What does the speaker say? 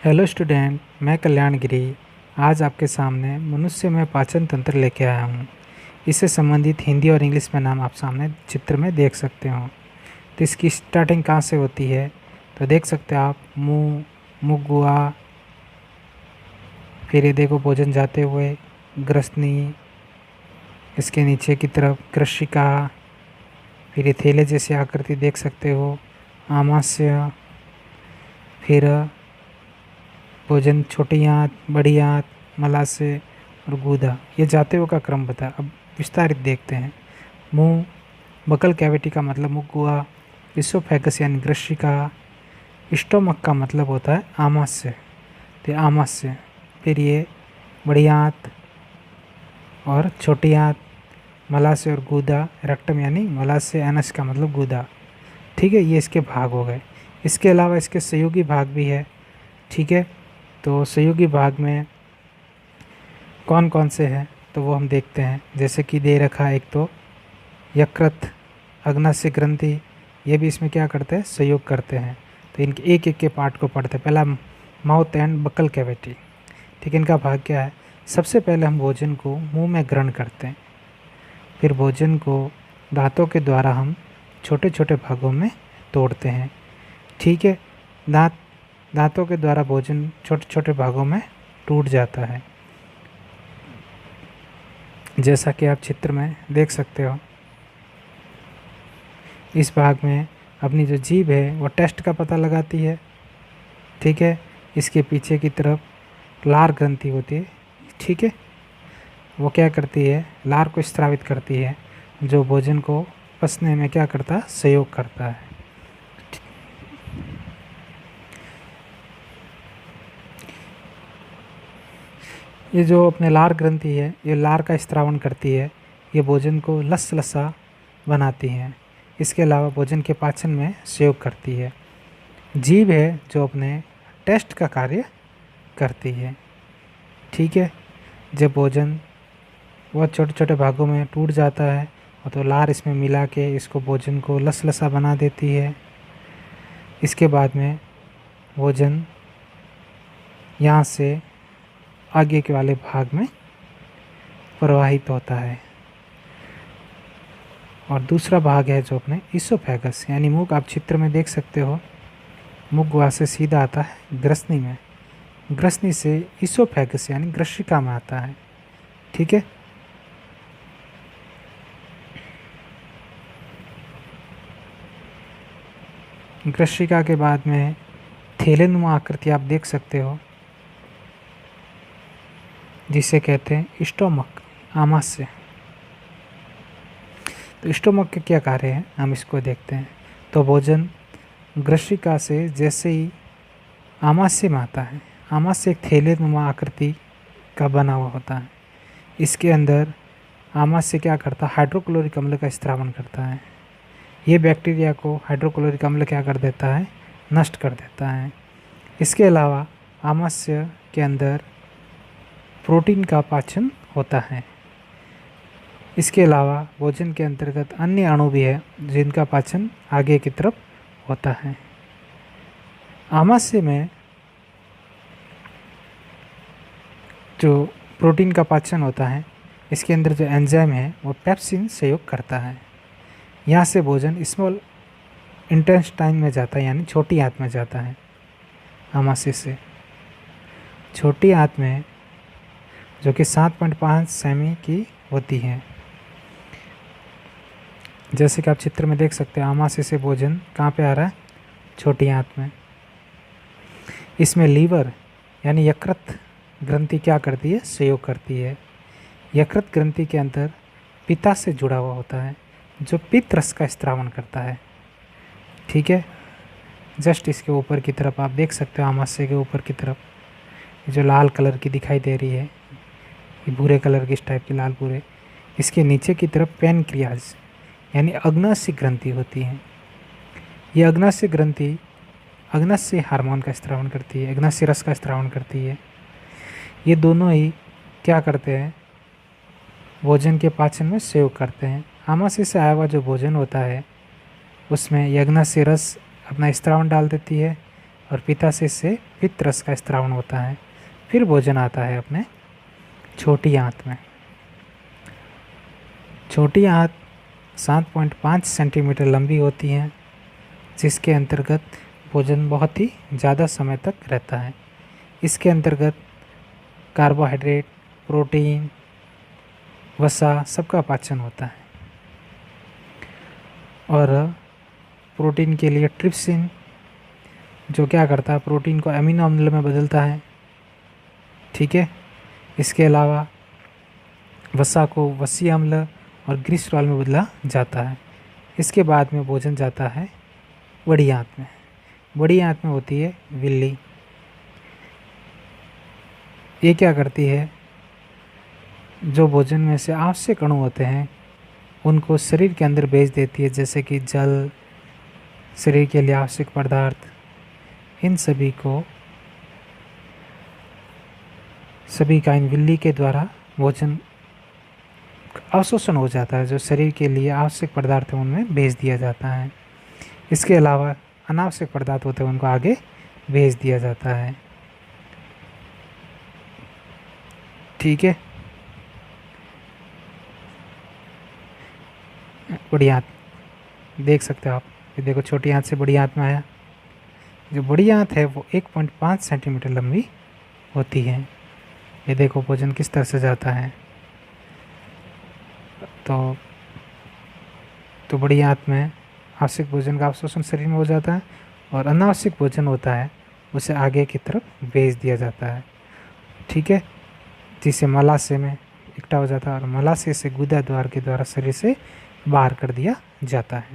Hello student, मैं कल्याण गिरी। आज आपके सामने मनुष्य में पाचन तंत्र लेके आया हूँ। इससे संबंधित हिंदी और इंग्लिश में नाम आप सामने चित्र में देख सकते हो। तो इसकी स्टार्टिंग कहाँ से होती है तो देख सकते हो आप, मुंह, मुगुआ, फिर ये देखो भोजन जाते हुए ग्रसनी, इसके नीचे की तरफ कृषिका, फिर ये थैले जैसी आकृति देख सकते हो, आमाशय, फिर भोजन छोटी आंत, बड़ी आंत, मलाशय और गूदा। ये जाते हुए का क्रम बता। अब विस्तारित देखते हैं। मुंह, बकल कैविटी का मतलब मुगुआ, इसोफेगस यानी ग्रशिका, स्टोमक का मतलब होता है आमाशय, तो आमाशय। फिर ये बड़ी आंत और छोटी आंत, मलाशय और गूदा, रेक्टम यानी मलाशय, एनस का मतलब गूदा। ठीक है, ये इसके भाग हो गए। इसके अलावा इसके सहयोगी भाग भी है। ठीक है, तो सहयोगी भाग में कौन कौन से हैं तो वो हम देखते हैं। जैसे कि दे रखा है, एक तो यकृत, अग्नाशय ग्रंथि, ये भी इसमें क्या करते हैं, सहयोग करते हैं। तो इनके एक एक के पार्ट को पढ़ते हैं। पहला माउथ एंड बकल कैविटी। ठीक है, इनका भाग क्या है। सबसे पहले हम भोजन को मुंह में ग्रहण करते हैं, फिर भोजन को दांतों के द्वारा हम छोटे छोटे भागों में तोड़ते हैं। ठीक है, दांतों के द्वारा भोजन छोटे छोटे भागों में टूट जाता है, जैसा कि आप चित्र में देख सकते हो। इस भाग में अपनी जो जीभ है वो टेस्ट का पता लगाती है। ठीक है, इसके पीछे की तरफ लार ग्रंथि होती है। ठीक है, वो क्या करती है, लार को स्रावित करती है, जो भोजन को पचने में क्या करता है, सहयोग करता है। ये जो अपने लार ग्रंथि है, ये लार का स्त्रावण करती है, ये भोजन को लसलसा बनाती हैं। इसके अलावा भोजन के पाचन में सहयोग करती है। जीभ है जो अपने टेस्ट का कार्य करती है। ठीक है, जब भोजन बहुत छोटे छोटे भागों में टूट जाता है और तो लार इसमें मिला के इसको भोजन को लसलसा बना देती है। इसके बाद में भोजन यहाँ से आगे के वाले भाग में प्रवाहित होता है। और दूसरा भाग है जो अपने इसोफेगस यानी मुख, आप चित्र में देख सकते हो। मुख वहाँ से सीधा आता है ग्रसनी में, ग्रसनी से इसोफेगस यानी ग्रशिका में आता है। ठीक है, ग्रशिका के बाद में थैलेनुमा आकृति आप देख सकते हो, जिसे कहते हैं स्टोमक, आमाशय। तो स्टोमक के क्या कार्य हैं हम इसको देखते हैं। तो भोजन ग्रशिका से जैसे ही आमाशय में आता है, आमाशय एक थैलेनुमा आकृति का बना हुआ होता है। इसके अंदर आमाशय क्या करता है, हाइड्रोक्लोरिक अम्ल का स्त्रावन करता है। ये बैक्टीरिया को हाइड्रोक्लोरिक अम्ल क्या कर देता है, नष्ट कर देता है। इसके अलावा आमाशय के अंदर प्रोटीन का पाचन होता है। इसके अलावा भोजन के अंतर्गत अन्य अणु भी है जिनका पाचन आगे की तरफ होता है। आमाशय में जो प्रोटीन का पाचन होता है, इसके अंदर जो एंजाइम है वो पेप्सिन सहयोग करता है। यहाँ से भोजन स्मॉल इंटेस्टाइन में जाता है, यानी छोटी आंत में जाता है। आमाशय से छोटी आंत में, जो कि 7.5 सेमी की होती है। जैसे कि आप चित्र में देख सकते हैं, आमाशय से भोजन कहाँ पे आ रहा है, छोटी आंत में। इसमें लीवर यानी यकृत ग्रंथि क्या करती है, सहयोग करती है। यकृत ग्रंथि के अंदर पित्त से जुड़ा हुआ होता है, जो पित्त रस का स्त्रावन करता है। ठीक है, जस्ट इसके ऊपर की तरफ आप देख सकते हो, आमाशय के ऊपर की तरफ जो लाल कलर की दिखाई दे रही है, ये भूरे कलर की, इस टाइप की लाल भूरे। इसके नीचे की तरफ पैनक्रियाज यानी अग्नाशय ग्रंथि होती है। ये अग्नाशय ग्रंथि अग्नाशय हार्मोन का स्त्रावन करती है, अग्नाशय रस का स्त्रावन करती है। ये दोनों ही क्या करते हैं, भोजन के पाचन में सहयोग करते हैं। आमाशय से आया हुआ जो भोजन होता है उसमें अग्नाशय रस अपना स्त्रावन डाल देती है, और पित्ताशय से पित्त रस का स्त्रावण होता है। फिर भोजन आता है अपने छोटी आंत में। छोटी आंत 7.5 सेंटीमीटर लंबी होती है, जिसके अंतर्गत भोजन बहुत ही ज़्यादा समय तक रहता है। इसके अंतर्गत कार्बोहाइड्रेट, प्रोटीन, वसा सबका पाचन होता है। और प्रोटीन के लिए ट्रिप्सिन, जो क्या करता है, प्रोटीन को अमीनो अम्ल में बदलता है। ठीक है। इसके अलावा वसा को वसीय अम्ल और ग्लिसरॉल में बदला जाता है। इसके बाद में भोजन जाता है बड़ी आंत में। बड़ी आंत में होती है विल्ली। ये क्या करती है, जो भोजन में से आवश्यक अणु होते हैं उनको शरीर के अंदर भेज देती है, जैसे कि जल, शरीर के लिए आवश्यक पदार्थ, इन सभी का इन विल्ली के द्वारा भोजन अवशोषण हो जाता है। जो शरीर के लिए आवश्यक पदार्थ है उनमें भेज दिया जाता है। इसके अलावा अनावश्यक पदार्थ होते हैं उनको आगे भेज दिया जाता है। ठीक है। बड़ी आंत देख सकते हो आप, ये देखो छोटी आंत से बड़ी आंत में आया। जो बड़ी आंत है वो 1.5 सेंटीमीटर लंबी होती है। ये देखो भोजन किस तरह से जाता है। तो बड़ी आंत में आवश्यक भोजन का अवशोषण शरीर में हो जाता है और अनावश्यक भोजन होता है उसे आगे की तरफ भेज दिया जाता है। ठीक है। जिसे मलाशय में इकट्ठा हो जाता है और मलाशय से गुदा द्वार के द्वारा शरीर से बाहर कर दिया जाता है।